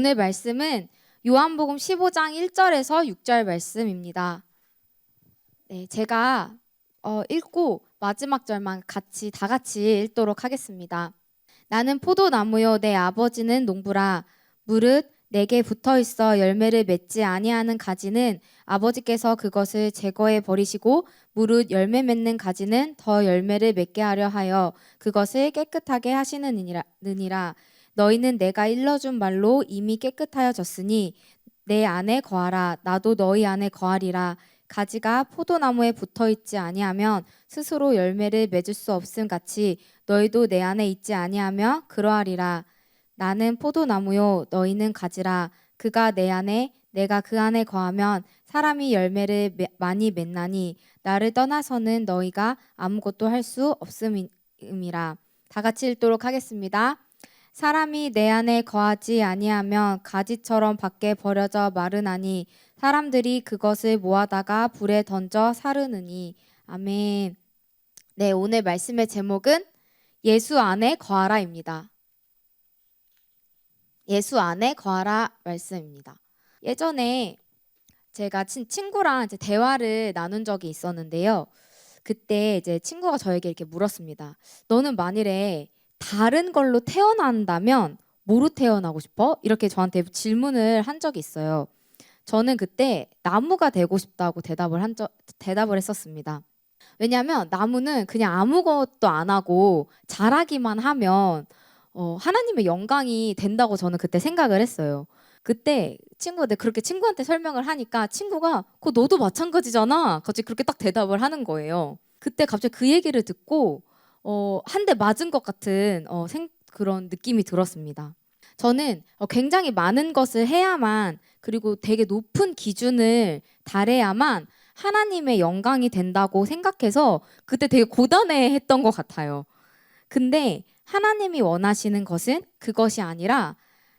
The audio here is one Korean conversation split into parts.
오늘 말씀은 요한복음 15장 1절에서 6절 말씀입니다. 네, 제가 읽고 마지막 절만 다 같이 읽도록 하겠습니다. 나는 포도나무요 내 아버지는 농부라. 무릇 내게 붙어 있어 열매를 맺지 아니하는 가지는 아버지께서 그것을 제거해 버리시고 무릇 열매 맺는 가지는 더 열매를 맺게 하려 하여 그것을 깨끗하게 하시느니라. 너희는 내가 일러준 말로 이미 깨끗하여졌으니 내 안에 거하라. 나도 너희 안에 거하리라. 가지가 포도나무에 붙어 있지 아니하면 스스로 열매를 맺을 수 없음 같이 너희도 내 안에 있지 아니하며 그러하리라. 나는 포도나무요 너희는 가지라. 그가 내 안에 내가 그 안에 거하면 사람이 열매를 많이 맺나니 나를 떠나서는 너희가 아무것도 할 수 없음이라. 다 같이 읽도록 하겠습니다. 사람이 내 안에 거하지 아니하면 가지처럼 밖에 버려져 마르나니 사람들이 그것을 모아다가 불에 던져 사르느니. 아멘. 네, 오늘 말씀의 제목은 예수 안에 거하라입니다. 예수 안에 거하라 말씀입니다. 예전에 제가 친구랑 이제 대화를 나눈 적이 있었는데요. 그때 이제 친구가 저에게 이렇게 물었습니다. 너는 만일에 다른 걸로 태어난다면 뭐로 태어나고 싶어? 이렇게 저한테 질문을 한 적이 있어요. 저는 그때 나무가 되고 싶다고 대답을 했었습니다. 왜냐하면 나무는 그냥 아무것도 안 하고 자라기만 하면 하나님의 영광이 된다고 저는 그때 생각을 했어요. 그때 친구가 그렇게 친구한테 설명을 하니까 친구가 그거 너도 마찬가지잖아. 갑자기 그렇게 딱 대답을 하는 거예요. 그때 갑자기 그 얘기를 듣고 한 대 맞은 것 같은 그런 느낌이 들었습니다. 저는 굉장히 많은 것을 해야만, 그리고 되게 높은 기준을 달해야만 하나님의 영광이 된다고 생각해서 그때 되게 고단해했던 것 같아요. 근데 하나님이 원하시는 것은 그것이 아니라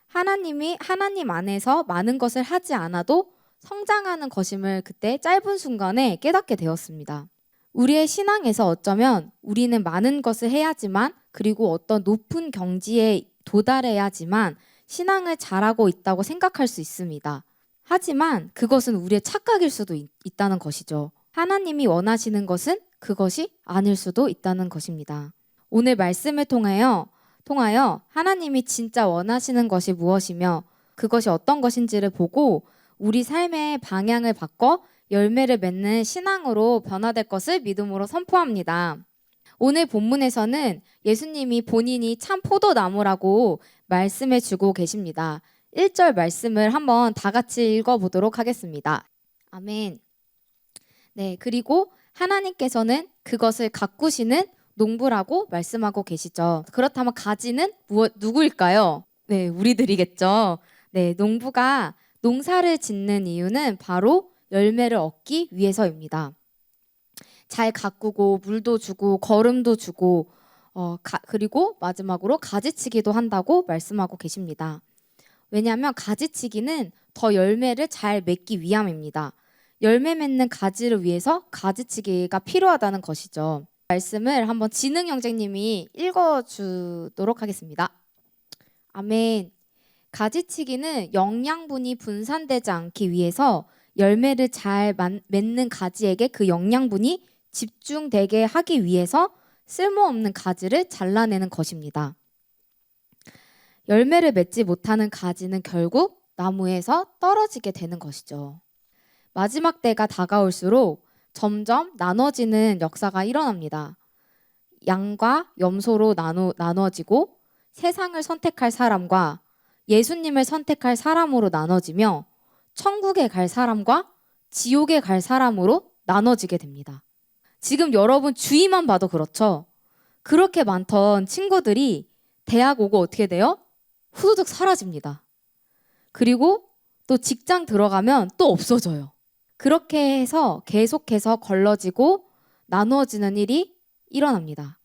하나님 안에서 많은 것을 하지 않아도 성장하는 것임을 그때 짧은 순간에 깨닫게 되었습니다. 우리의 신앙에서 어쩌면 우리는 많은 것을 해야지만, 그리고 어떤 높은 경지에 도달해야지만 신앙을 잘하고 있다고 생각할 수 있습니다. 하지만 그것은 우리의 착각일 수도 있다는 것이죠. 하나님이 원하시는 것은 그것이 아닐 수도 있다는 것입니다. 오늘 말씀을 통하여 하나님이 진짜 원하시는 것이 무엇이며 그것이 어떤 것인지를 보고 우리 삶의 방향을 바꿔 열매를 맺는 신앙으로 변화될 것을 믿음으로 선포합니다. 오늘 본문에서는 예수님이 본인이 참 포도나무라고 말씀해 주고 계십니다. 1절 말씀을 한번 다 같이 읽어보도록 하겠습니다. 아멘. 네, 그리고 하나님께서는 그것을 가꾸시는 농부라고 말씀하고 계시죠. 그렇다면 가지는 누구일까요? 네, 우리들이겠죠. 네, 농부가 농사를 짓는 이유는 바로 열매를 얻기 위해서입니다. 잘 가꾸고 물도 주고 거름도 주고 그리고 마지막으로 가지치기도 한다고 말씀하고 계십니다. 왜냐하면 가지치기는 더 열매를 잘 맺기 위함입니다. 열매 맺는 가지를 위해서 가지치기가 필요하다는 것이죠. 말씀을 한번 지능 형제님이 읽어주도록 하겠습니다. 아멘. 가지치기는 영양분이 분산되지 않기 위해서 열매를 잘 맺는 가지에게 그 영양분이 집중되게 하기 위해서 쓸모없는 가지를 잘라내는 것입니다. 열매를 맺지 못하는 가지는 결국 나무에서 떨어지게 되는 것이죠. 마지막 때가 다가올수록 점점 나눠지는 역사가 일어납니다. 양과 염소로 나눠지고 세상을 선택할 사람과 예수님을 선택할 사람으로 나눠지며 천국에 갈 사람과 지옥에 갈 사람으로 나눠지게 됩니다. 지금 여러분 주위만 봐도 그렇죠. 그렇게 많던 친구들이 대학 오고 어떻게 돼요? 후두둑 사라집니다. 그리고 또 직장 들어가면 또 없어져요. 그렇게 해서 계속해서 걸러지고 나누어지는 일이 일어납니다.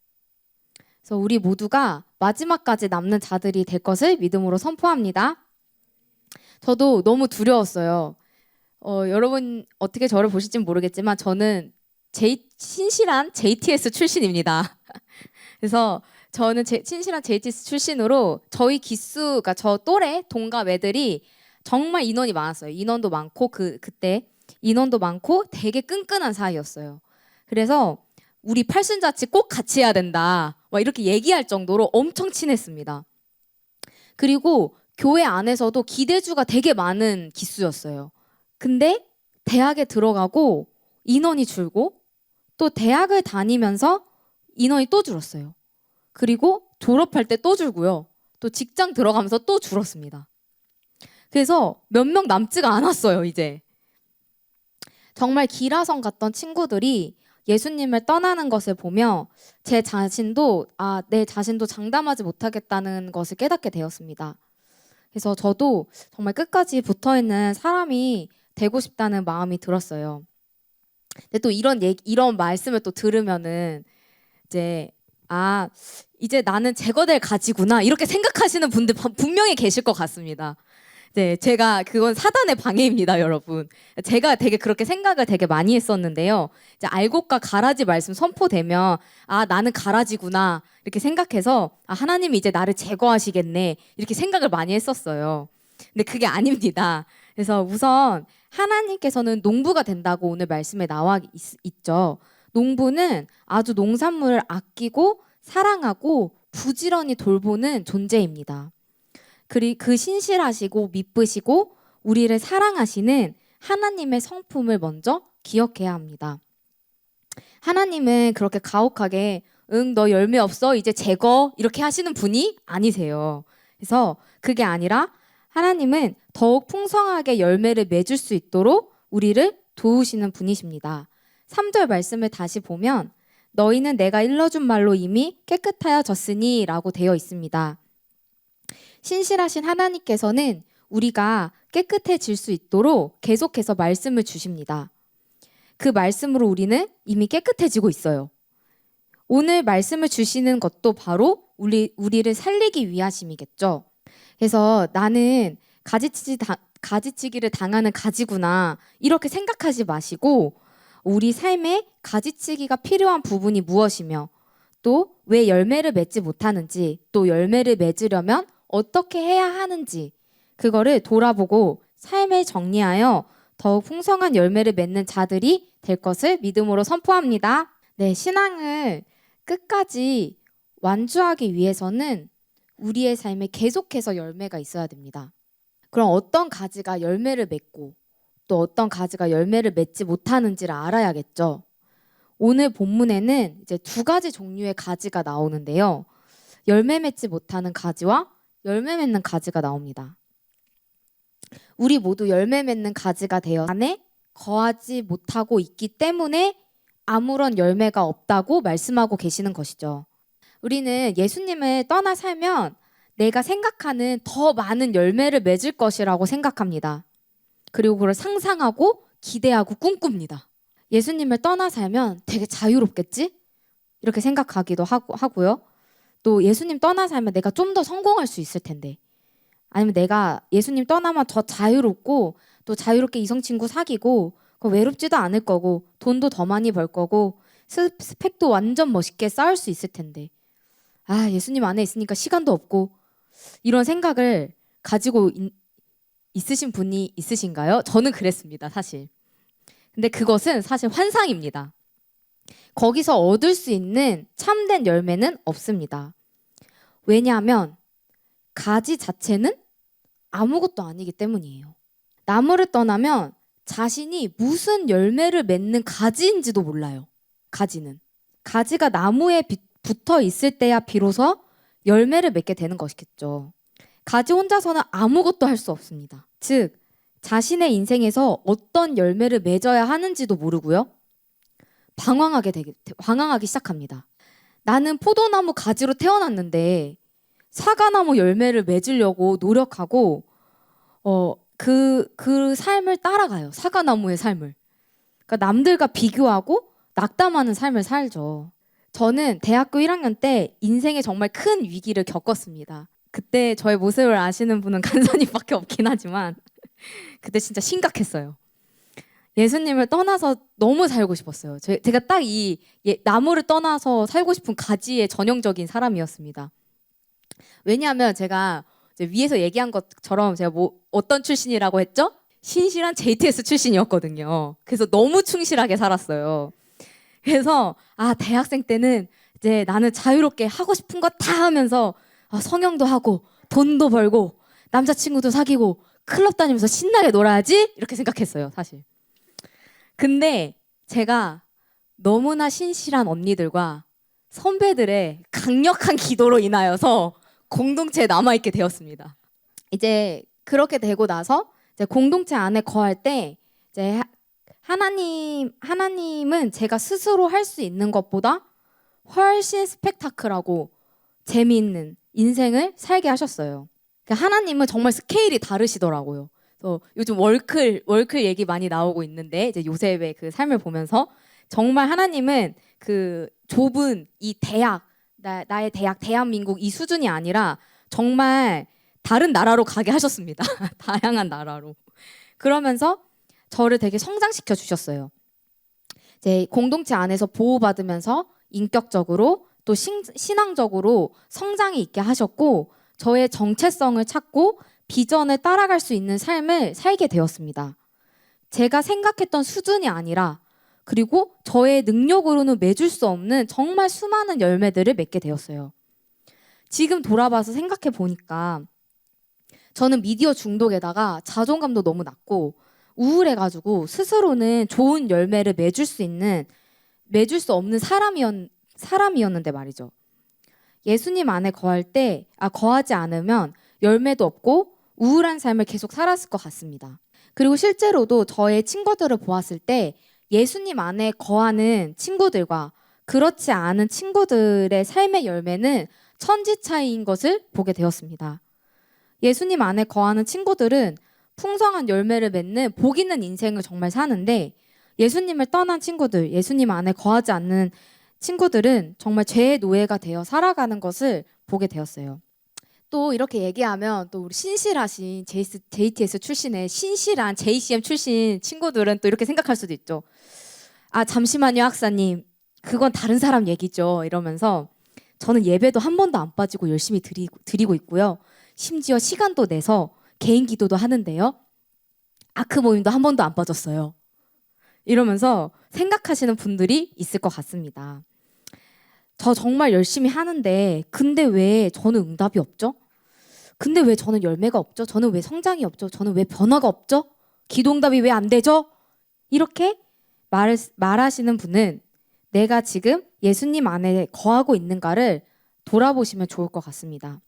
그래서 우리 모두가 마지막까지 남는 자들이 될 것을 믿음으로 선포합니다. 저도 너무 두려웠어요. 여러분 어떻게 저를 보실지는 모르겠지만 저는 신실한 JTS 출신입니다. 그래서 저는 신실한 JTC 출신으로 저희 기수가 저 또래 동갑 애들이 정말 인원이 많았어요. 인원도 많고 그때 인원도 많고 되게 끈끈한 사이였어요. 그래서 우리 팔순자치 꼭 같이 해야 된다. 막 이렇게 얘기할 정도로 엄청 친했습니다. 그리고 교회 안에서도 기대주가 되게 많은 기수였어요. 근데 대학에 들어가고 인원이 줄고 또 대학을 다니면서 인원이 또 줄었어요. 그리고 졸업할 때 또 줄고요. 또 직장 들어가면서 또 줄었습니다. 그래서 몇 명 남지가 않았어요, 이제. 정말 기라성 같던 친구들이 예수님을 떠나는 것을 보며 제 자신도 내 자신도 장담하지 못하겠다는 것을 깨닫게 되었습니다. 그래서 저도 정말 끝까지 붙어있는 사람이 되고 싶다는 마음이 들었어요. 근데 또 이런 말씀을 또 들으면은 이제 이제 나는 제거될 가지구나 이렇게 생각하시는 분들 분명히 계실 것 같습니다. 네, 그건 사단의 방해입니다, 여러분. 제가 되게 그렇게 생각을 되게 많이 했었는데요. 이제 알곡과 가라지 말씀 선포되면 나는 가라지구나 이렇게 생각해서 하나님이 이제 나를 제거하시겠네 이렇게 생각을 많이 했었어요. 근데 그게 아닙니다. 그래서 우선 하나님께서는 농부가 된다고 오늘 말씀에 나와 있죠. 농부는 아주 농산물을 아끼고 사랑하고 부지런히 돌보는 존재입니다. 그 신실하시고 미쁘시고 우리를 사랑하시는 하나님의 성품을 먼저 기억해야 합니다. 하나님은 그렇게 가혹하게 너 열매 없어 이제 제거 이렇게 하시는 분이 아니세요. 그래서 그게 아니라 하나님은 더욱 풍성하게 열매를 맺을 수 있도록 우리를 도우시는 분이십니다. 3절 말씀을 다시 보면 너희는 내가 일러준 말로 이미 깨끗하여졌으니 라고 되어 있습니다. 신실하신 하나님께서는 우리가 깨끗해질 수 있도록 계속해서 말씀을 주십니다. 그 말씀으로 우리는 이미 깨끗해지고 있어요. 오늘 말씀을 주시는 것도 바로 우리를 살리기 위하심이겠죠. 그래서 나는 가지치기를 당하는 가지구나 이렇게 생각하지 마시고 우리 삶에 가지치기가 필요한 부분이 무엇이며 또 왜 열매를 맺지 못하는지 또 열매를 맺으려면 어떻게 해야 하는지 그거를 돌아보고 삶을 정리하여 더욱 풍성한 열매를 맺는 자들이 될 것을 믿음으로 선포합니다. 네, 신앙을 끝까지 완주하기 위해서는 우리의 삶에 계속해서 열매가 있어야 됩니다. 그럼 어떤 가지가 열매를 맺고 또 어떤 가지가 열매를 맺지 못하는지를 알아야겠죠. 오늘 본문에는 이제 2가지 종류의 가지가 나오는데요. 열매 맺지 못하는 가지와 열매 맺는 가지가 나옵니다. 우리 모두 열매 맺는 가지가 되어 안에 거하지 못하고 있기 때문에 아무런 열매가 없다고 말씀하고 계시는 것이죠. 우리는 예수님을 떠나 살면 내가 생각하는 더 많은 열매를 맺을 것이라고 생각합니다. 그리고 그걸 상상하고 기대하고 꿈꿉니다. 예수님을 떠나 살면 되게 자유롭겠지? 이렇게 생각하기도 하고요. 또 예수님 떠나 살면 내가 좀 더 성공할 수 있을 텐데 아니면 내가 예수님 떠나면 더 자유롭고 또 자유롭게 이성 친구 사귀고 외롭지도 않을 거고 돈도 더 많이 벌 거고 스펙도 완전 멋있게 쌓을 수 있을 텐데 예수님 안에 있으니까 시간도 없고 이런 생각을 가지고 있으신 분이 있으신가요? 저는 그랬습니다, 사실. 근데 그것은 사실 환상입니다. 거기서 얻을 수 있는 참된 열매는 없습니다. 왜냐하면 가지 자체는 아무것도 아니기 때문이에요. 나무를 떠나면 자신이 무슨 열매를 맺는 가지인지도 몰라요. 가지가 나무에 붙어 있을 때야 비로소 열매를 맺게 되는 것이겠죠. 가지 혼자서는 아무것도 할 수 없습니다. 즉 자신의 인생에서 어떤 열매를 맺어야 하는지도 모르고요. 방황하기 시작합니다. 나는 포도나무 가지로 태어났는데 사과나무 열매를 맺으려고 노력하고 그 삶을 따라가요. 사과나무의 삶을. 그러니까 남들과 비교하고 낙담하는 삶을 살죠. 저는 대학교 1학년 때 인생에 정말 큰 위기를 겪었습니다. 그때 저의 모습을 아시는 분은 간선이밖에 없긴 하지만 그때 진짜 심각했어요. 예수님을 떠나서 너무 살고 싶었어요. 제가 딱 이 나무를 떠나서 살고 싶은 가지의 전형적인 사람이었습니다. 왜냐하면 제가 이제 위에서 얘기한 것처럼 제가 뭐 어떤 출신이라고 했죠? 신실한 JTS 출신이었거든요. 그래서 너무 충실하게 살았어요. 그래서 대학생 때는 이제 나는 자유롭게 하고 싶은 거 다 하면서 성형도 하고 돈도 벌고 남자친구도 사귀고 클럽 다니면서 신나게 놀아야지 이렇게 생각했어요, 사실. 근데 제가 너무나 신실한 언니들과 선배들의 강력한 기도로 인하여서 공동체에 남아있게 되었습니다. 이제 그렇게 되고 나서 이제 공동체 안에 거할 때 이제 하나님은 제가 스스로 할 수 있는 것보다 훨씬 스펙타클하고 재미있는 인생을 살게 하셨어요. 그러니까 하나님은 정말 스케일이 다르시더라고요. 그래서 요즘 월클 얘기 많이 나오고 있는데 이제 요셉의 그 삶을 보면서 정말 하나님은 그 좁은 이 나의 대한민국 이 수준이 아니라 정말 다른 나라로 가게 하셨습니다. 다양한 나라로. 그러면서 저를 되게 성장시켜 주셨어요. 이제 공동체 안에서 보호받으면서 인격적으로 또 신앙적으로 성장이 있게 하셨고 저의 정체성을 찾고 비전을 따라갈 수 있는 삶을 살게 되었습니다. 제가 생각했던 수준이 아니라 그리고 저의 능력으로는 맺을 수 없는 정말 수많은 열매들을 맺게 되었어요. 지금 돌아봐서 생각해 보니까 저는 미디어 중독에다가 자존감도 너무 낮고 우울해가지고 스스로는 좋은 열매를 맺을 수 없는 사람이었는데 말이죠. 예수님 안에 거하지 않으면 열매도 없고 우울한 삶을 계속 살았을 것 같습니다. 그리고 실제로도 저의 친구들을 보았을 때 예수님 안에 거하는 친구들과 그렇지 않은 친구들의 삶의 열매는 천지 차이인 것을 보게 되었습니다. 예수님 안에 거하는 친구들은 풍성한 열매를 맺는 복 있는 인생을 정말 사는데 예수님을 떠난 친구들, 예수님 안에 거하지 않는 친구들은 정말 죄의 노예가 되어 살아가는 것을 보게 되었어요. 또 이렇게 얘기하면 또 우리 신실하신 JTS 출신의 신실한 JCM 출신 친구들은 또 이렇게 생각할 수도 있죠. 잠시만요, 학사님. 그건 다른 사람 얘기죠. 이러면서 저는 예배도 한 번도 안 빠지고 열심히 드리고 있고요. 심지어 시간도 내서 개인 기도도 하는데요. 아크 모임도 한 번도 안 빠졌어요. 이러면서 생각하시는 분들이 있을 것 같습니다. 저 정말 열심히 하는데 근데 왜 저는 응답이 없죠? 근데 왜 저는 열매가 없죠? 저는 왜 성장이 없죠? 저는 왜 변화가 없죠? 기도 응답이 왜 안 되죠? 이렇게 말하시는 분은 내가 지금 예수님 안에 거하고 있는가를 돌아보시면 좋을 것 같습니다.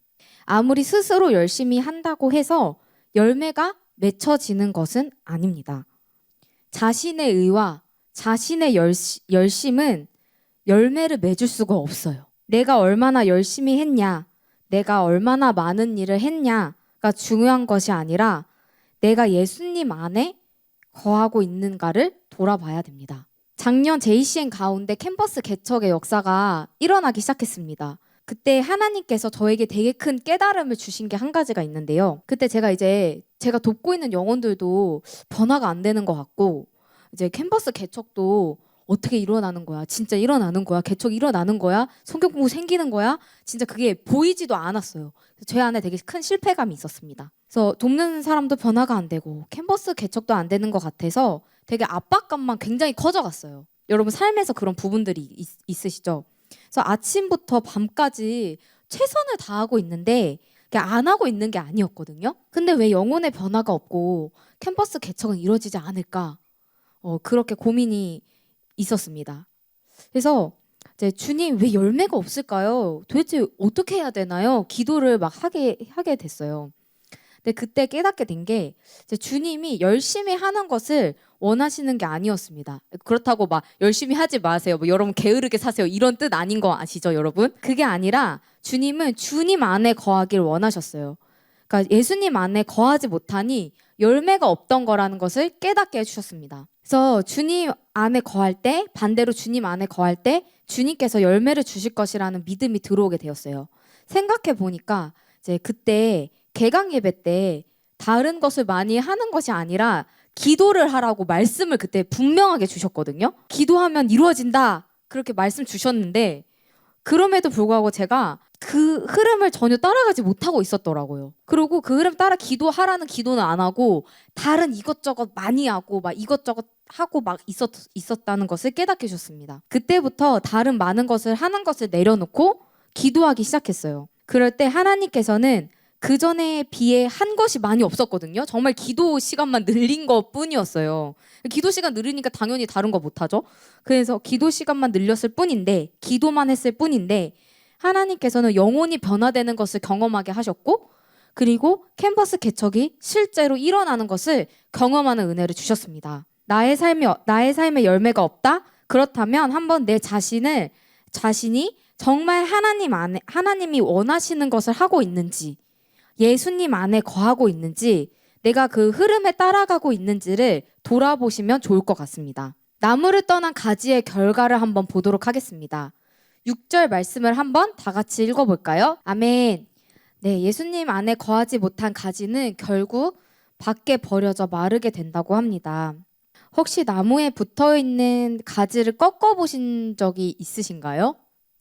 아무리 스스로 열심히 한다고 해서 열매가 맺혀지는 것은 아닙니다. 자신의 의와 자신의 열심은 열매를 맺을 수가 없어요. 내가 얼마나 열심히 했냐, 내가 얼마나 많은 일을 했냐가 중요한 것이 아니라 내가 예수님 안에 거하고 있는가를 돌아봐야 됩니다. 작년 JCN 가운데 캠퍼스 개척의 역사가 일어나기 시작했습니다. 그때 하나님께서 저에게 되게 큰 깨달음을 주신 게 한 가지가 있는데요. 그때 제가 돕고 있는 영혼들도 변화가 안 되는 것 같고 이제 캠퍼스 개척도 어떻게 일어나는 거야? 진짜 일어나는 거야? 개척 일어나는 거야? 성경 공부 생기는 거야? 진짜 그게 보이지도 않았어요. 제 안에 되게 큰 실패감이 있었습니다. 그래서 돕는 사람도 변화가 안 되고 캠퍼스 개척도 안 되는 것 같아서 되게 압박감만 굉장히 커져갔어요. 여러분 삶에서 그런 부분들이 있으시죠? 그래서 아침부터 밤까지 최선을 다하고 있는데 안 하고 있는 게 아니었거든요. 근데 왜 영혼의 변화가 없고 캠퍼스 개척은 이루어지지 않을까? 그렇게 고민이 있었습니다. 그래서 이제 주님 왜 열매가 없을까요? 도대체 어떻게 해야 되나요? 기도를 막 하게 됐어요. 근데 그때 깨닫게 된 게 주님이 열심히 하는 것을 원하시는 게 아니었습니다. 그렇다고 막 열심히 하지 마세요. 뭐 여러분 게으르게 사세요. 이런 뜻 아닌 거 아시죠, 여러분? 그게 아니라 주님은 주님 안에 거하길 원하셨어요. 그러니까 예수님 안에 거하지 못하니 열매가 없던 거라는 것을 깨닫게 해주셨습니다. 그래서 주님 안에 거할 때, 반대로 주님 안에 거할 때 주님께서 열매를 주실 것이라는 믿음이 들어오게 되었어요. 생각해 보니까 이제 그때 개강 예배 때 다른 것을 많이 하는 것이 아니라 기도를 하라고 말씀을 그때 분명하게 주셨거든요. 기도하면 이루어진다. 그렇게 말씀 주셨는데 그럼에도 불구하고 제가 그 흐름을 전혀 따라가지 못하고 있었더라고요. 그리고 그 흐름 따라 기도하라는 기도는 안 하고 다른 이것저것 많이 하고 막 이것저것 하고 막 있었다는 것을 깨닫게 해줬습니다. 그때부터 다른 많은 것을 하는 것을 내려놓고 기도하기 시작했어요. 그럴 때 하나님께서는 그 전에 비해 한 것이 많이 없었거든요. 정말 기도 시간만 늘린 것 뿐이었어요. 기도 시간 늘으니까 당연히 다른 거 못하죠. 그래서 기도 시간만 늘렸을 뿐인데, 기도만 했을 뿐인데 하나님께서는 영혼이 변화되는 것을 경험하게 하셨고, 그리고 캔버스 개척이 실제로 일어나는 것을 경험하는 은혜를 주셨습니다. 나의 삶에 열매가 없다? 그렇다면 한번 내 자신이 정말 하나님이 원하시는 것을 하고 있는지, 예수님 안에 거하고 있는지, 내가 그 흐름에 따라가고 있는지를 돌아보시면 좋을 것 같습니다. 나무를 떠난 가지의 결과를 한번 보도록 하겠습니다. 6절 말씀을 한번 다 같이 읽어볼까요? 아멘. 네, 예수님 안에 거하지 못한 가지는 결국 밖에 버려져 마르게 된다고 합니다. 혹시 나무에 붙어있는 가지를 꺾어보신 적이 있으신가요?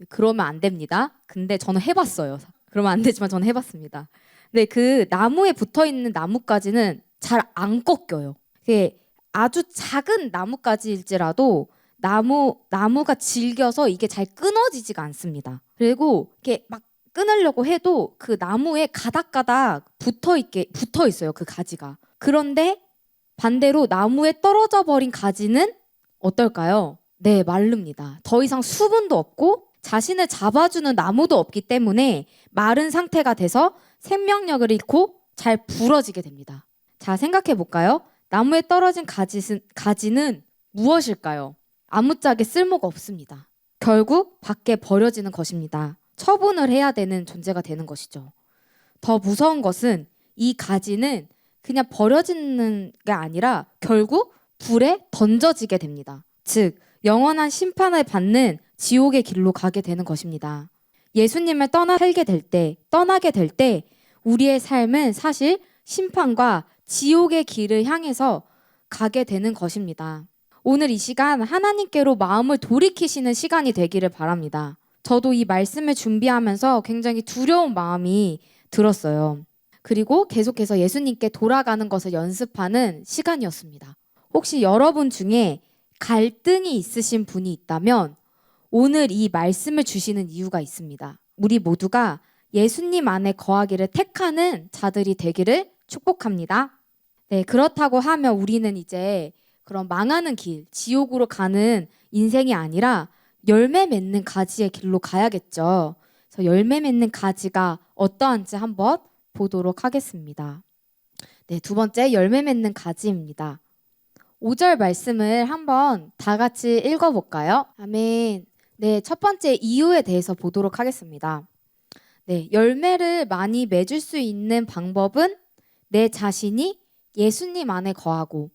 그러면 안 됩니다. 근데 저는 해봤어요. 그러면 안 되지만 저는 해봤습니다. 네, 그 나무에 붙어있는 나뭇가지는 잘 안 꺾여요. 그게 아주 작은 나뭇가지일지라도 나무가 질겨서 이게 잘 끊어지지가 않습니다. 그리고 이게 막 끊으려고 해도 그 나무에 가닥가닥 붙어 있어요, 그 가지가. 그런데 반대로 나무에 떨어져 버린 가지는 어떨까요? 네, 마릅니다. 더 이상 수분도 없고 자신을 잡아주는 나무도 없기 때문에 마른 상태가 돼서 생명력을 잃고 잘 부러지게 됩니다. 자, 생각해 볼까요? 나무에 떨어진 가지는 무엇일까요? 아무짝에 쓸모가 없습니다. 결국 밖에 버려지는 것입니다. 처분을 해야 되는 존재가 되는 것이죠. 더 무서운 것은 이 가지는 그냥 버려지는 게 아니라 결국 불에 던져지게 됩니다. 즉, 영원한 심판을 받는 지옥의 길로 가게 되는 것입니다. 예수님을 떠나게 될 때 우리의 삶은 사실 심판과 지옥의 길을 향해서 가게 되는 것입니다. 오늘 이 시간 하나님께로 마음을 돌이키시는 시간이 되기를 바랍니다. 저도 이 말씀을 준비하면서 굉장히 두려운 마음이 들었어요. 그리고 계속해서 예수님께 돌아가는 것을 연습하는 시간이었습니다. 혹시 여러분 중에 갈등이 있으신 분이 있다면 오늘 이 말씀을 주시는 이유가 있습니다. 우리 모두가 예수님 안에 거하기를 택하는 자들이 되기를 축복합니다. 네, 그렇다고 하면 우리는 이제 그런 망하는 길, 지옥으로 가는 인생이 아니라 열매 맺는 가지의 길로 가야겠죠. 그래서 열매 맺는 가지가 어떠한지 한번 보도록 하겠습니다. 네, 두 번째 열매 맺는 가지입니다. 5절 말씀을 한번 다 같이 읽어볼까요? 아멘. 네, 첫 번째 이유에 대해서 보도록 하겠습니다. 네, 열매를 많이 맺을 수 있는 방법은 내 자신이 예수님 안에 거하고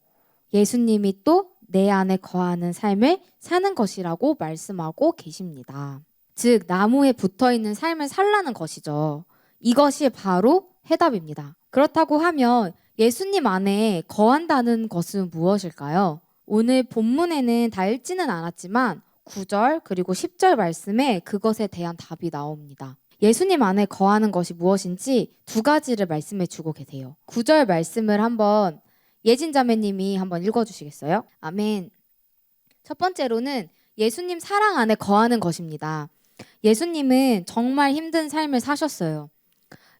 예수님이 또 내 안에 거하는 삶을 사는 것이라고 말씀하고 계십니다. 즉, 나무에 붙어있는 삶을 살라는 것이죠. 이것이 바로 해답입니다. 그렇다고 하면 예수님 안에 거한다는 것은 무엇일까요? 오늘 본문에는 다 읽지는 않았지만 9절 그리고 10절 말씀에 그것에 대한 답이 나옵니다. 예수님 안에 거하는 것이 무엇인지 두 가지를 말씀해 주고 계세요. 9절 말씀을 한번 예진 자매님이 한번 읽어주시겠어요? 아멘. 첫 번째로는 예수님 사랑 안에 거하는 것입니다. 예수님은 정말 힘든 삶을 사셨어요.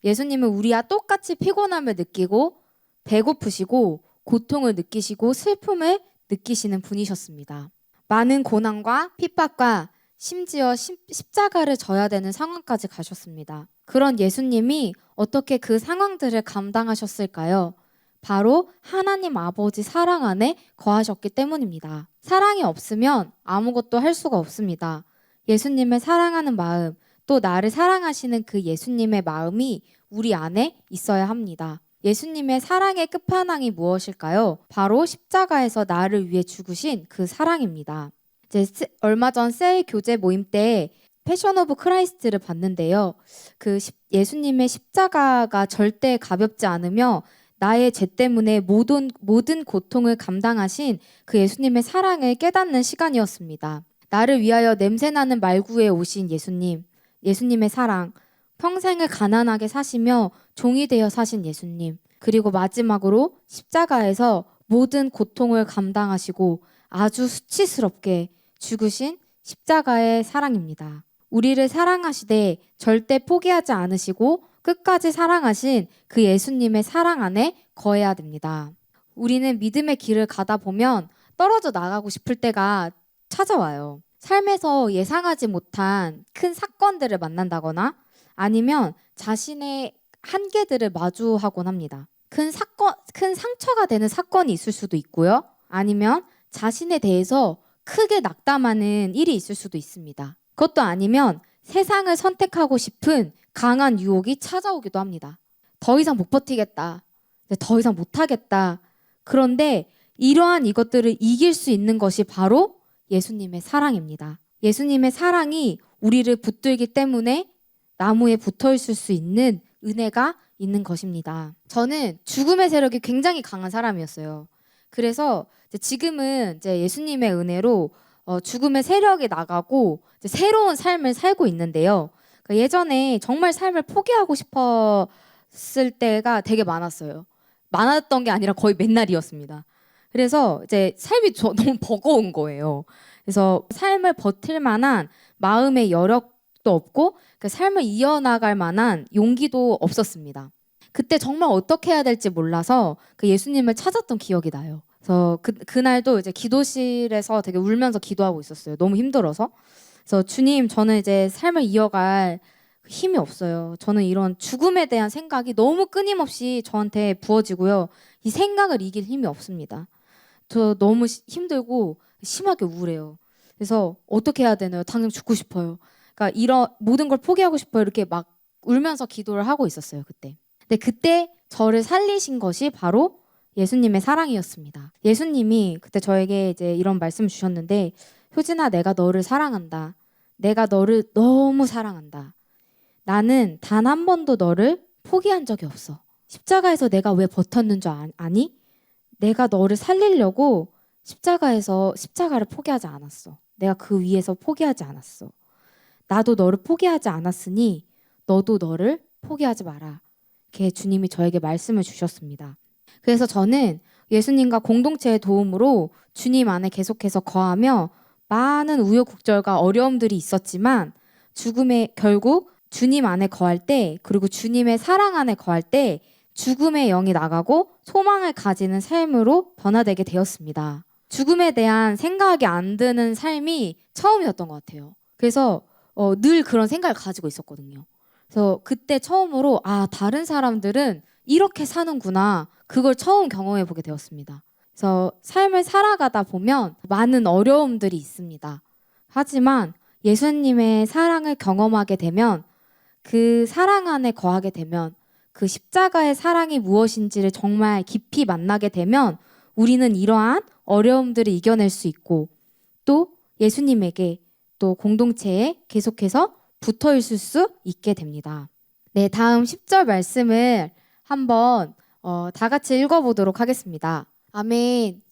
예수님은 우리와 똑같이 피곤함을 느끼고 배고프시고 고통을 느끼시고 슬픔을 느끼시는 분이셨습니다. 많은 고난과 핍박과 심지어 십자가를 져야 되는 상황까지 가셨습니다. 그런 예수님이 어떻게 그 상황들을 감당하셨을까요? 바로 하나님 아버지 사랑 안에 거하셨기 때문입니다. 사랑이 없으면 아무것도 할 수가 없습니다. 예수님을 사랑하는 마음, 또 나를 사랑하시는 그 예수님의 마음이 우리 안에 있어야 합니다. 예수님의 사랑의 끝판왕이 무엇일까요? 바로 십자가에서 나를 위해 죽으신 그 사랑입니다. 얼마 전 셀 교제 모임 때 패션 오브 크라이스트를 봤는데요. 예수님의 십자가가 절대 가볍지 않으며 나의 죄 때문에 모든 고통을 감당하신 그 예수님의 사랑을 깨닫는 시간이었습니다. 나를 위하여 냄새나는 말구에 오신 예수님의 사랑, 평생을 가난하게 사시며 종이 되어 사신 예수님, 그리고 마지막으로 십자가에서 모든 고통을 감당하시고 아주 수치스럽게 죽으신 십자가의 사랑입니다. 우리를 사랑하시되 절대 포기하지 않으시고 끝까지 사랑하신 그 예수님의 사랑 안에 거해야 됩니다. 우리는 믿음의 길을 가다 보면 떨어져 나가고 싶을 때가 찾아와요. 삶에서 예상하지 못한 큰 사건들을 만난다거나 아니면 자신의 한계들을 마주하곤 합니다. 큰 상처가 되는 사건이 있을 수도 있고요. 아니면 자신에 대해서 크게 낙담하는 일이 있을 수도 있습니다. 그것도 아니면 세상을 선택하고 싶은 강한 유혹이 찾아오기도 합니다. 더 이상 못 버티겠다. 더 이상 못하겠다. 그런데 이러한 이것들을 이길 수 있는 것이 바로 예수님의 사랑입니다. 예수님의 사랑이 우리를 붙들기 때문에 나무에 붙어 있을 수 있는 은혜가 있는 것입니다. 저는 죽음의 세력이 굉장히 강한 사람이었어요. 그래서 지금은 이제 예수님의 은혜로 죽음의 세력이 나가고 이제 새로운 삶을 살고 있는데요. 예전에 정말 삶을 포기하고 싶었을 때가 되게 많았어요. 많았던 게 아니라 거의 맨날이었습니다. 그래서 이제 삶이 너무 버거운 거예요. 그래서 삶을 버틸 만한 마음의 여력도 없고 그 삶을 이어나갈 만한 용기도 없었습니다. 그때 정말 어떻게 해야 될지 몰라서 그 예수님을 찾았던 기억이 나요. 그래서 그날도 이제 기도실에서 되게 울면서 기도하고 있었어요. 너무 힘들어서. 그래서 주님, 저는 이제 삶을 이어갈 힘이 없어요. 저는 이런 죽음에 대한 생각이 너무 끊임없이 저한테 부어지고요. 이 생각을 이길 힘이 없습니다. 저 너무 힘들고 심하게 우울해요. 그래서 어떻게 해야 되나요? 당장 죽고 싶어요. 그러니까 이런 모든 걸 포기하고 싶어요. 이렇게 막 울면서 기도를 하고 있었어요, 그때. 근데 그때 저를 살리신 것이 바로 예수님의 사랑이었습니다. 예수님이 그때 저에게 이제 이런 말씀을 주셨는데, 효진아, 내가 너를 사랑한다. 내가 너를 너무 사랑한다. 나는 단 한 번도 너를 포기한 적이 없어. 십자가에서 내가 왜 버텼는 줄 아니? 내가 너를 살리려고 십자가를 포기하지 않았어. 내가 그 위에서 포기하지 않았어. 나도 너를 포기하지 않았으니 너도 너를 포기하지 마라. 이렇게 주님이 저에게 말씀을 주셨습니다. 그래서 저는 예수님과 공동체의 도움으로 주님 안에 계속해서 거하며 많은 우여곡절과 어려움들이 있었지만 결국 주님 안에 거할 때, 그리고 주님의 사랑 안에 거할 때 죽음의 영이 나가고 소망을 가지는 삶으로 변화되게 되었습니다. 죽음에 대한 생각이 안 드는 삶이 처음이었던 것 같아요. 그래서 늘 그런 생각을 가지고 있었거든요. 그래서 그때 처음으로 다른 사람들은 이렇게 사는구나, 그걸 처음 경험해 보게 되었습니다. 그래서 삶을 살아가다 보면 많은 어려움들이 있습니다. 하지만 예수님의 사랑을 경험하게 되면, 그 사랑 안에 거하게 되면, 그 십자가의 사랑이 무엇인지를 정말 깊이 만나게 되면 우리는 이러한 어려움들을 이겨낼 수 있고 또 예수님에게 또 공동체에 계속해서 붙어 있을 수 있게 됩니다. 네, 다음 10절 말씀을 한번 다 같이 읽어보도록 하겠습니다. 아멘.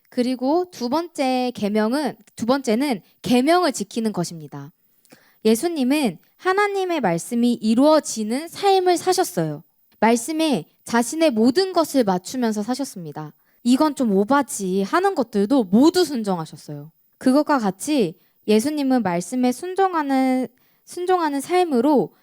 그리고 두 번째는 계명을 지키는 것입니다. 예수님은 하나님의 말씀이 이루어지는 삶을 사셨어요. 말씀에 자신의 모든 것을 맞추면서 사셨습니다. 이건 좀 오바지 하는 것들도 모두 순종하셨어요. 그것과 같이 예수님은 말씀에 순종하는 삶으로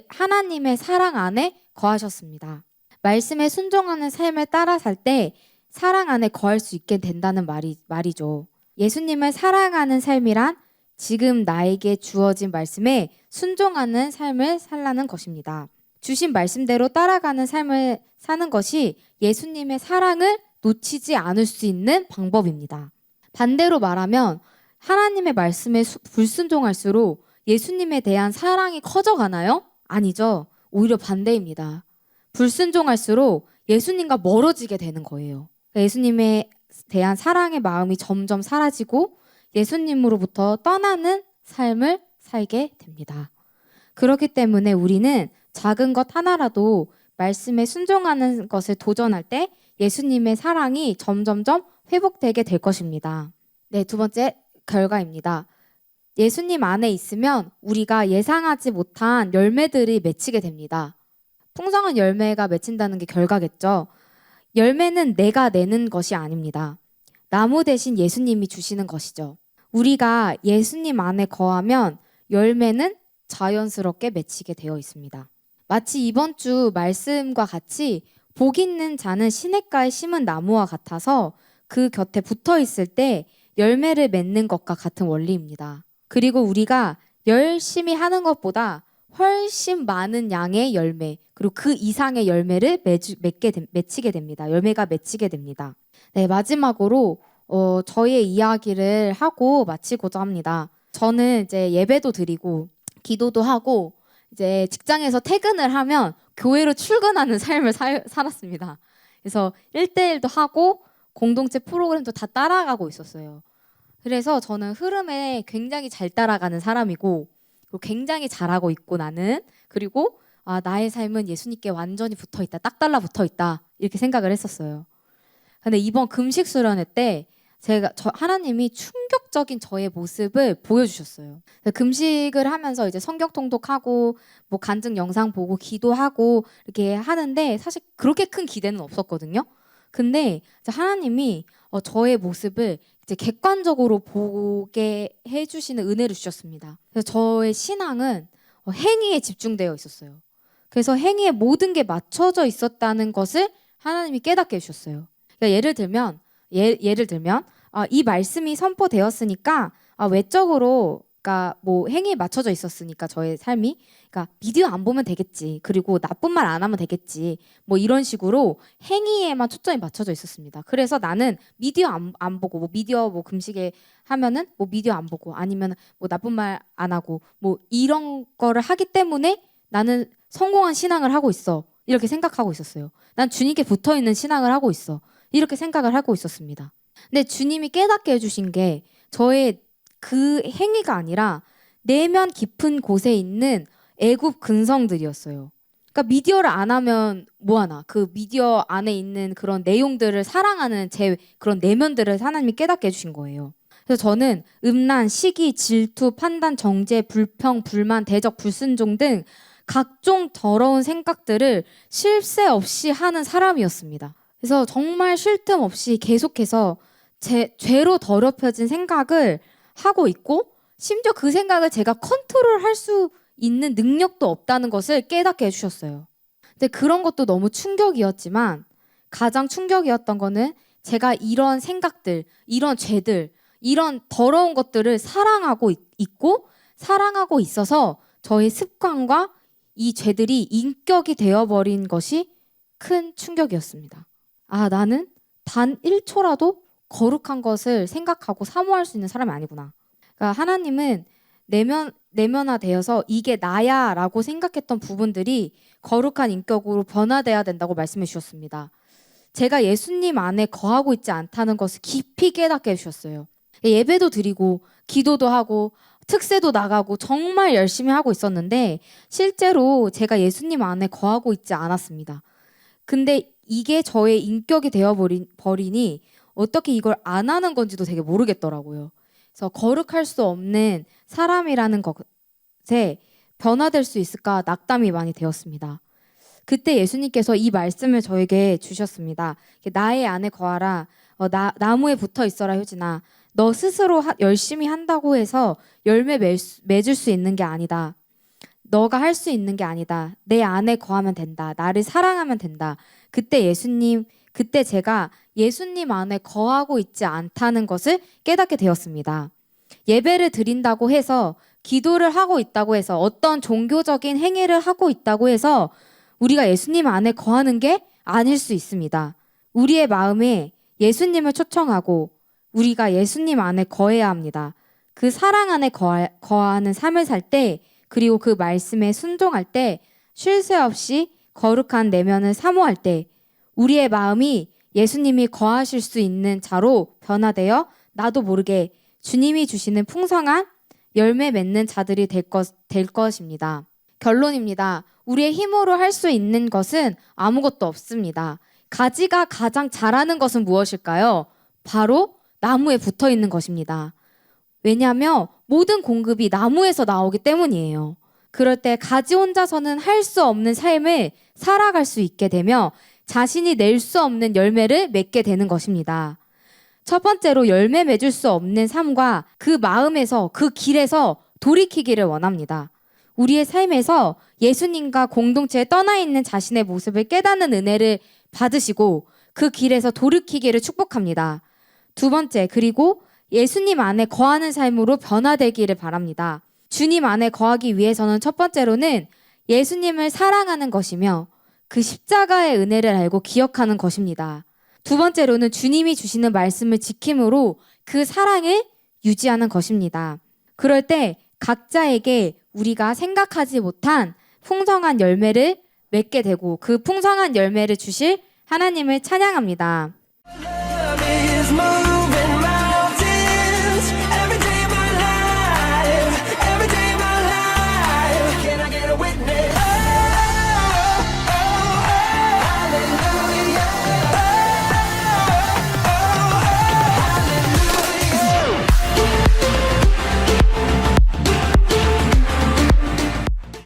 하나님의 사랑 안에 거하셨습니다. 말씀에 순종하는 삶을 따라 살 때 사랑 안에 거할 수 있게 된다는 말이죠. 예수님을 사랑하는 삶이란 지금 나에게 주어진 말씀에 순종하는 삶을 살라는 것입니다. 주신 말씀대로 따라가는 삶을 사는 것이 예수님의 사랑을 놓치지 않을 수 있는 방법입니다. 반대로 말하면 하나님의 말씀에 불순종할수록 예수님에 대한 사랑이 커져가나요? 아니죠. 오히려 반대입니다. 불순종할수록 예수님과 멀어지게 되는 거예요. 예수님에 대한 사랑의 마음이 점점 사라지고 예수님으로부터 떠나는 삶을 살게 됩니다. 그렇기 때문에 우리는 작은 것 하나라도 말씀에 순종하는 것을 도전할 때 예수님의 사랑이 점점점 회복되게 될 것입니다. 네, 두 번째 결과입니다. 예수님 안에 있으면 우리가 예상하지 못한 열매들이 맺히게 됩니다. 풍성한 열매가 맺힌다는 게 결과겠죠. 열매는 내가 내는 것이 아닙니다. 나무 대신 예수님이 주시는 것이죠. 우리가 예수님 안에 거하면 열매는 자연스럽게 맺히게 되어 있습니다. 마치 이번 주 말씀과 같이 복 있는 자는 시냇가에 심은 나무와 같아서 그 곁에 붙어 있을 때 열매를 맺는 것과 같은 원리입니다. 그리고 우리가 열심히 하는 것보다 훨씬 많은 양의 열매, 그리고 그 이상의 열매를 맺히게 됩니다. 열매가 맺히게 됩니다. 네, 마지막으로 저의 이야기를 하고 마치고자 합니다. 저는 이제 예배도 드리고 기도도 하고 이제 직장에서 퇴근을 하면 교회로 출근하는 삶을 살았습니다. 그래서 1대1도 하고 공동체 프로그램도 다 따라가고 있었어요. 그래서 저는 흐름에 굉장히 잘 따라가는 사람이고 굉장히 잘하고 있고 나는 그리고 나의 삶은 예수님께 완전히 붙어있다. 딱 달라붙어있다. 이렇게 생각을 했었어요. 근데 이번 금식 수련회 때 하나님이 충격적인 저의 모습을 보여주셨어요. 금식을 하면서 이제 성경 통독하고 뭐 간증 영상 보고 기도하고 이렇게 하는데 사실 그렇게 큰 기대는 없었거든요. 근데 하나님이 저의 모습을 이제 객관적으로 보게 해주시는 은혜를 주셨습니다. 그래서 저의 신앙은 행위에 집중되어 있었어요. 그래서 행위에 모든 게 맞춰져 있었다는 것을 하나님이 깨닫게 해주셨어요. 그러니까 예를 들면 이 말씀이 선포되었으니까 외적으로 그러니까 뭐 행위에 맞춰져 있었으니까 저의 삶이 그러니까 비디오 안 보면 되겠지. 그리고 나쁜 말 안 하면 되겠지. 뭐 이런 식으로 행위에만 초점이 맞춰져 있었습니다. 그래서 나는 미디어 안 보고 뭐 미디어 뭐 금식에 하면은 뭐 미디어 안 보고 아니면 뭐 나쁜 말 안 하고 뭐 이런 거를 하기 때문에 나는 성공한 신앙을 하고 있어. 이렇게 생각하고 있었어요. 난 주님께 붙어 있는 신앙을 하고 있어. 이렇게 생각을 하고 있었습니다. 근데 주님이 깨닫게 해주신 게 저의 그 행위가 아니라 내면 깊은 곳에 있는 애굽 근성들이었어요. 그러니까 미디어를 안 하면 뭐하나 그 미디어 안에 있는 그런 내용들을 사랑하는 제 그런 내면들을 하나님이 깨닫게 해주신 거예요. 그래서 저는 음란, 시기, 질투, 판단, 정죄, 불평, 불만, 대적, 불순종 등 각종 더러운 생각들을 쉴 새 없이 하는 사람이었습니다. 그래서 정말 쉴 틈 없이 계속해서 죄로 더럽혀진 생각을 하고 있고 심지어 그 생각을 제가 컨트롤할 수 있는 능력도 없다는 것을 깨닫게 해주셨어요. 근데 그런 것도 너무 충격이었지만 가장 충격이었던 거는 제가 이런 생각들, 이런 죄들, 이런 더러운 것들을 사랑하고 있고 사랑하고 있어서 저의 습관과 이 죄들이 인격이 되어버린 것이 큰 충격이었습니다. 나는 단 1초라도 거룩한 것을 생각하고 사모할 수 있는 사람이 아니구나. 그러니까 하나님은 내면화되어서 이게 나야 라고 생각했던 부분들이 거룩한 인격으로 변화돼야 된다고 말씀해 주셨습니다. 제가 예수님 안에 거하고 있지 않다는 것을 깊이 깨닫게 해주셨어요. 예배도 드리고 기도도 하고 특세도 나가고 정말 열심히 하고 있었는데 실제로 제가 예수님 안에 거하고 있지 않았습니다. 근데 이게 저의 인격이 되어버리니 어떻게 이걸 안 하는 건지도 되게 모르겠더라고요. 그래서 거룩할 수 없는 사람이라는 것에 변화될 수 있을까 낙담이 많이 되었습니다. 그때 예수님께서 이 말씀을 저에게 주셨습니다. 나의 안에 거하라. 나무에 붙어 있어라 효진아. 너 스스로 열심히 한다고 해서 열매 맺을 수 있는 게 아니다. 너가 할 수 있는 게 아니다. 내 안에 거하면 된다. 나를 사랑하면 된다. 그때 제가 예수님 안에 거하고 있지 않다는 것을 깨닫게 되었습니다. 예배를 드린다고 해서 기도를 하고 있다고 해서 어떤 종교적인 행위를 하고 있다고 해서 우리가 예수님 안에 거하는 게 아닐 수 있습니다. 우리의 마음에 예수님을 초청하고 우리가 예수님 안에 거해야 합니다. 그 사랑 안에 거하는 삶을 살 때 그리고 그 말씀에 순종할 때 쉴 새 없이 거룩한 내면을 사모할 때 우리의 마음이 예수님이 거하실 수 있는 자로 변화되어 나도 모르게 주님이 주시는 풍성한 열매 맺는 자들이 될 것입니다. 결론입니다. 우리의 힘으로 할 수 있는 것은 아무것도 없습니다. 가지가 가장 잘하는 것은 무엇일까요? 바로 나무에 붙어 있는 것입니다. 왜냐하면 모든 공급이 나무에서 나오기 때문이에요. 그럴 때 가지 혼자서는 할 수 없는 삶을 살아갈 수 있게 되며 자신이 낼 수 없는 열매를 맺게 되는 것입니다. 첫 번째로 열매 맺을 수 없는 삶과 그 마음에서 그 길에서 돌이키기를 원합니다. 우리의 삶에서 예수님과 공동체에 떠나 있는 자신의 모습을 깨닫는 은혜를 받으시고 그 길에서 돌이키기를 축복합니다. 두 번째, 그리고 예수님 안에 거하는 삶으로 변화되기를 바랍니다. 주님 안에 거하기 위해서는 첫 번째로는 예수님을 사랑하는 것이며 그 십자가의 은혜를 알고 기억하는 것입니다. 두 번째로는 주님이 주시는 말씀을 지킴으로 그 사랑을 유지하는 것입니다. 그럴 때 각자에게 우리가 생각하지 못한 풍성한 열매를 맺게 되고 그 풍성한 열매를 주실 하나님을 찬양합니다.